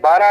12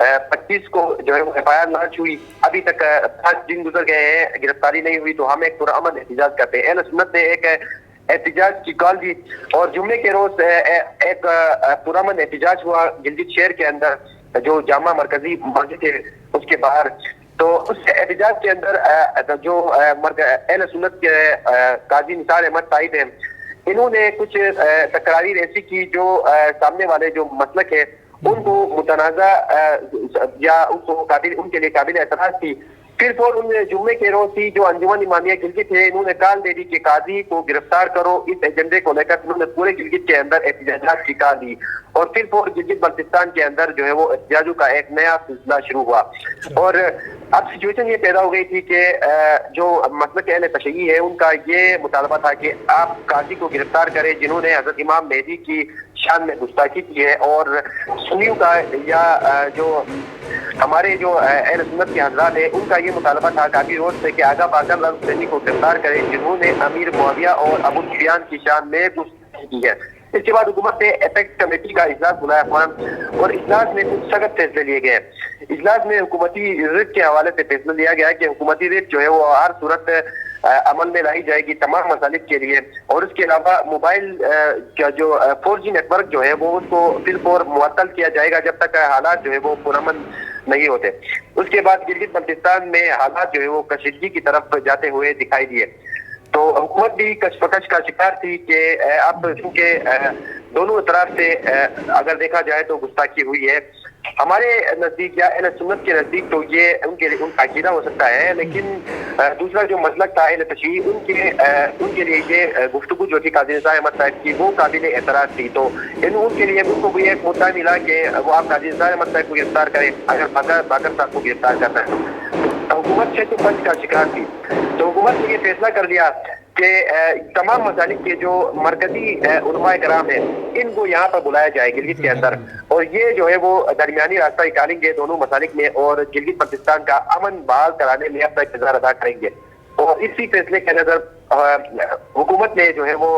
25 کو جو ہے وہ FIR لانچ ہوئی, ابھی تک 5 دن گزر گئے ہیں, گرفتاری نہیں ہوئی, تو ہم ایک پرامن احتجاج کرتے ہیں. اہل سنت نے ایک احتجاج کی کال دی اور جمعے کے روز ایک پرامن احتجاج ہوا گلگت شہر کے اندر, جو جامع مرکزی مسجد ہے اس کے باہر. تو اس احتجاج کے اندر جو اہل سنت کے قاضی نثار احمد صاحب ہیں, انہوں نے کچھ تقاریر ایسی کی جو سامنے والے جو مسلک ہے ان کو متنازع یا ان کے لیے قابل اعتراض تھی. پھر ان جمعے کے روز ہی جو انجمن امامیہ گلگت ہے, انہوں نے کال دے دی کہ قاضی کو گرفتار کرو. اس ایجنڈے کو لے کر انہوں نے پورے گلگت کے اندر احتجاجات کی کال دی, اور پھر گلگت بلتستان کے اندر جو ہے وہ احتجاجوں کا ایک نیا سلسلہ شروع ہوا. اور اب سچویشن یہ پیدا ہو گئی تھی کہ جو مسلک اہل تشیع ہے ان کا یہ مطالبہ تھا کہ آپ قاضی کو گرفتار کریں جنہوں نے حضرت امام مہدی کی شان میں گستاخی کی ہے, اور سنیوں کا یا جو ہمارے جو اہل سنت کے حضرات ہیں ان کا یہ مطالبہ تھا کافی روز سے کہ آغا باقر الحسینی کو گرفتار کریں جنہوں نے امیر معاویہ اور ابو سفیان کی شان میں گستاخی کی ہے. اس کے بعد حکومت نے ایپیکس کمیٹی کا اجلاس بلایا فوراً, اور اجلاس میں کچھ سخت فیصلے لیے گئے. اجلاس میں حکومتی ریٹ کے حوالے سے فیصلہ لیا گیا کہ حکومتی ریٹ جو ہے وہ ہر صورت عمل میں لائی جائے گی تمام مسالک کے لیے, اور اس کے علاوہ موبائل کا جو 4G نیٹ ورک جو ہے وہ اس کو بالفور معطل کیا جائے گا جب تک حالات جو ہے وہ پرامن نہیں ہوتے. اس کے بعد گلگت بلتستان میں حالات جو ہے وہ کشیدگی کی طرف جاتے ہوئے دکھائی دیے. تو حکومت بھی کشمکش کا شکار تھی کہ اب چونکہ دونوں طرف سے اگر دیکھا جائے تو گستاخی ہوئی ہے. ہمارے نزدیک یا اہل سنت کے نزدیک تو یہ ان کا عقیدہ ہو سکتا ہے, لیکن دوسرا جو مسلک تھا اہل تشیع ان کے لیے یہ گفتگو جو تھی قاضی نثار احمد صاحب کی وہ قابل اعتراض تھی. تو ان کے لیے ان کو بھی ایک مدعا ملا کہ وہ آپ قاضی نثار احمد صاحب کو گرفتار کریں اگر باقر صاحب کو گرفتار کرنا ہے. حکومت 605 کا شکار تھی, تو حکومت نے یہ فیصلہ کر لیا کہ تمام مسالک کے جو مرکزی علماء کرام ہیں ان کو یہاں پر بلایا جائے گلگت کے اندر, اور یہ جو ہے وہ درمیانی راستہ نکالیں گے دونوں مسالک میں, اور گلگت بلتستان کا امن بحال کرانے میں اپنا کردار ادا کریں گے. اور اسی فیصلے کے نظر حکومت نے جو ہے وہ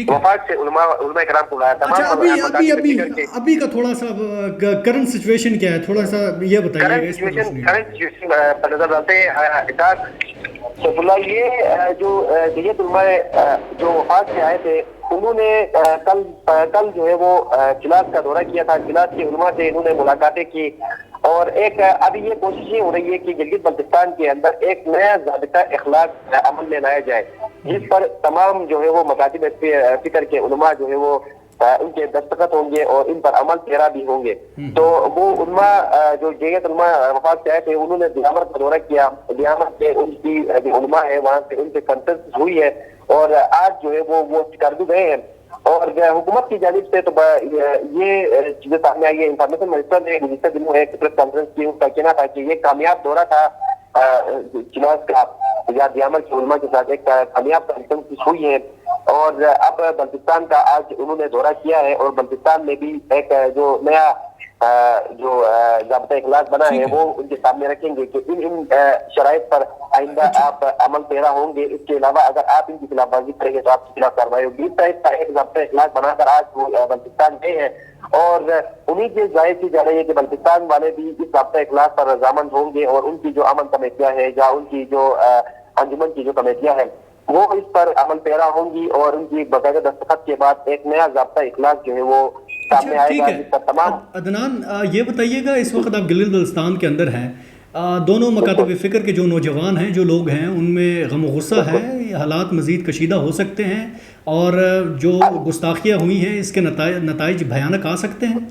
وفاق سے علماء کرام کو بلایا. ابھی کا تھوڑا سا کرنٹ سچویشن کیا ہے, تھوڑا سا یہ بتائیے. کرنٹ سچویشن پر نظر ڈالتے ہیں اللہ, یہ جو جیت علماء جو وفاق سے آئے تھے انہوں نے کل جو ہے وہ کلاس کا دورہ کیا تھا. کلاس کے علماء سے انہوں نے ملاقاتیں کی, اور ایک ابھی یہ کوشش یہ ہو رہی ہے کہ گلگت بلتستان کے اندر ایک نیا ضابطہ اخلاق عمل میں لایا جائے جس پر تمام جو ہے وہ مکاتب فکر کے علماء جو ہے وہ ان کے دستخط ہوں گے اور ان پر عمل پیرا بھی ہوں گے. تو وہ علماء جو جیت علماء وفاق سے آئے تھے انہوں نے دیامت کا دورہ کیا. دیامت کے ان کی جو علماء ہے وہاں سے ان سے کنسلٹ ہوئی ہے, اور آج جو ہے وہ کردو گئے ہیں. اور حکومت کی جانب سے تو یہ چیزیں سامنے آئی ہے. انفارمیشن منسٹر نے گزشتہ دنوں ایک پریس کانفرنس کی, ان کا کہنا تھا کہ یہ کامیاب دورہ تھا چناز کا, یا دیامت کے علماء کے ساتھ ایک کامیاب کانفرنس ہوئی ہے. اور اب بلتستان کا آج انہوں نے دورہ کیا ہے, اور بلتستان میں بھی ایک جو نیا جو ضابطہ اخلاق بنا ہے وہ ان کے سامنے رکھیں گے کہ ان شرائط پر آئندہ آپ عمل پیرا ہوں گے. اس کے علاوہ اگر آپ ان کی خلاف ورزی کریں گے تو آپ کی خلاف کارروائی ہوگی. اس طرح کا ایک ضابطہ اخلاق بنا کر آج وہ بلتستان گئے ہیں, اور امید یہ ظاہر کی جا رہی ہے کہ بلتستان والے بھی اس ضابطہ اخلاق پر رضامند ہوں گے, اور ان کی جو امن کمیٹیاں ہیں یا ان کی جو انجمن کی جو کمیٹیاں ہیں وہ اس پر عمل پیرا ہوں گی, اور ان کی باقاعدہ دستخط کے بعد ایک نیا ضابطہ اخلاق جو ہے وہ سامنے آئے گا. جس پر تمام عدنان یہ بتائیے گا, اس وقت آپ گلگت بلتستان کے اندر ہیں, دونوں مکاتب فکر کے جو نوجوان ہیں جو لوگ ہیں ان میں غم و غصہ ہے, حالات مزید کشیدہ ہو سکتے ہیں, اور جو گستاخیاں ہوئی ہیں اس کے نتائج بھیانک آ سکتے ہیں.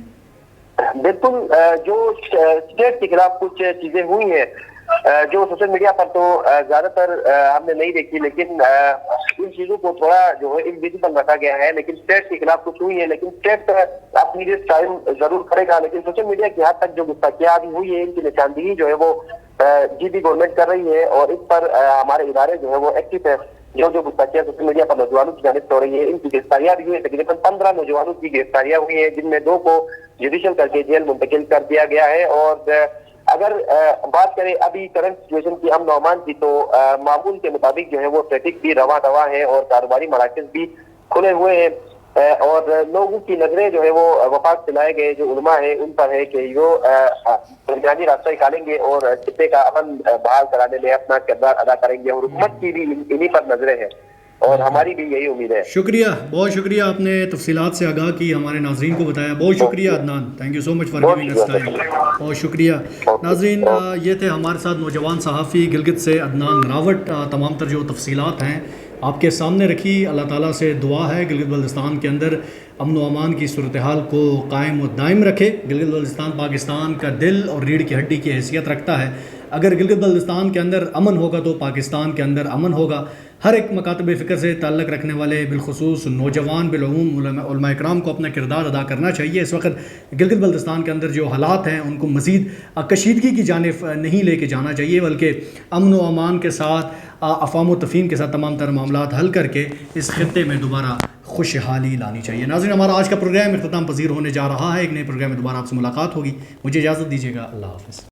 بالکل, جو اسٹیٹ کے خلاف کچھ چیزیں ہوئی ہیں جو سوشل میڈیا پر تو زیادہ تر ہم نے نہیں دیکھی, لیکن ان چیزوں کو تھوڑا جو ہے انویزیبل رکھا گیا ہے. لیکن اسٹیٹ کے خلاف کچھ ہوئی ہے, لیکن اسٹیٹ اپنی ٹائم ضرور کرے گا. لیکن سوشل میڈیا کی حد تک جو گستاخیاں ابھی ہوئی ہے ان کی نشاندہی جو ہے وہ گورنمنٹ کر رہی ہے, اور اس پر ہمارے ادارے جو ہے وہ ایکٹیو ہے. جو گستاخیاں سوشل میڈیا پر نوجوانوں کی جانب سے ہو رہی ہے ان کی گرفتاریاں بھی ہوئی ہیں. تقریباً 15 نوجوانوں کی گرفتاریاں ہوئی ہیں, جن میں 2 کو جوڈیشل کر کے جیل منتقل کر دیا گیا ہے. اور اگر بات کریں ابھی کرنٹ سچویشن کی امن و امان کی, تو معمول کے مطابق جو ہے وہ ٹریفک بھی رواں رواں ہے اور کاروباری مراکز بھی کھلے ہوئے ہیں. اور لوگوں کی نظریں جو ہے وہ وفاق سے لائے گئے جو علماء ہیں ان پر ہے کہ وہ درمیانی راستہ نکالیں گے اور خطے کا امن بحال کرانے میں اپنا کردار ادا کریں گے، اور حکومت کی بھی انہی پر نظریں ہیں اور ہماری بھی یہی امید ہے۔ شکریہ، بہت شکریہ، آپ نے تفصیلات سے آگاہ کی، ہمارے ناظرین کو بتایا، بہت شکریہ Adnan, thank you so much for giving us time, بہت شکریہ۔ ناظرین، یہ تھے ہمارے ساتھ نوجوان صحافی گلگت سے عدنان راوٹ، تمام تر جو تفصیلات ہیں آپ کے سامنے رکھی۔ اللہ تعالیٰ سے دعا ہے گلگت بلتستان کے اندر امن و امان کی صورتحال کو قائم و دائم رکھے۔ گلگت بلتستان پاکستان کا دل اور ریڑھ کی ہڈی کی حیثیت رکھتا ہے، اگر گلگت بلتستان کے اندر امن ہوگا تو پاکستان کے اندر امن ہوگا۔ ہر ایک مکاتب فکر سے تعلق رکھنے والے بالخصوص نوجوان بالعموم علماء اکرام کو اپنا کردار ادا کرنا چاہیے۔ اس وقت گلگت بلتستان کے اندر جو حالات ہیں ان کو مزید کشیدگی کی جانب نہیں لے کے جانا چاہیے، بلکہ امن و امان کے ساتھ، افہام و تفہیم کے ساتھ تمام تر معاملات حل کر کے اس خطے میں دوبارہ خوشحالی لانی چاہیے۔ ناظرین، ہمارا آج کا پروگرام اختتام پذیر ہونے جا رہا ہے، ایک نئے پروگرام میں دوبارہ آپ سے ملاقات ہوگی، مجھے اجازت دیجیے گا، اللہ حافظ۔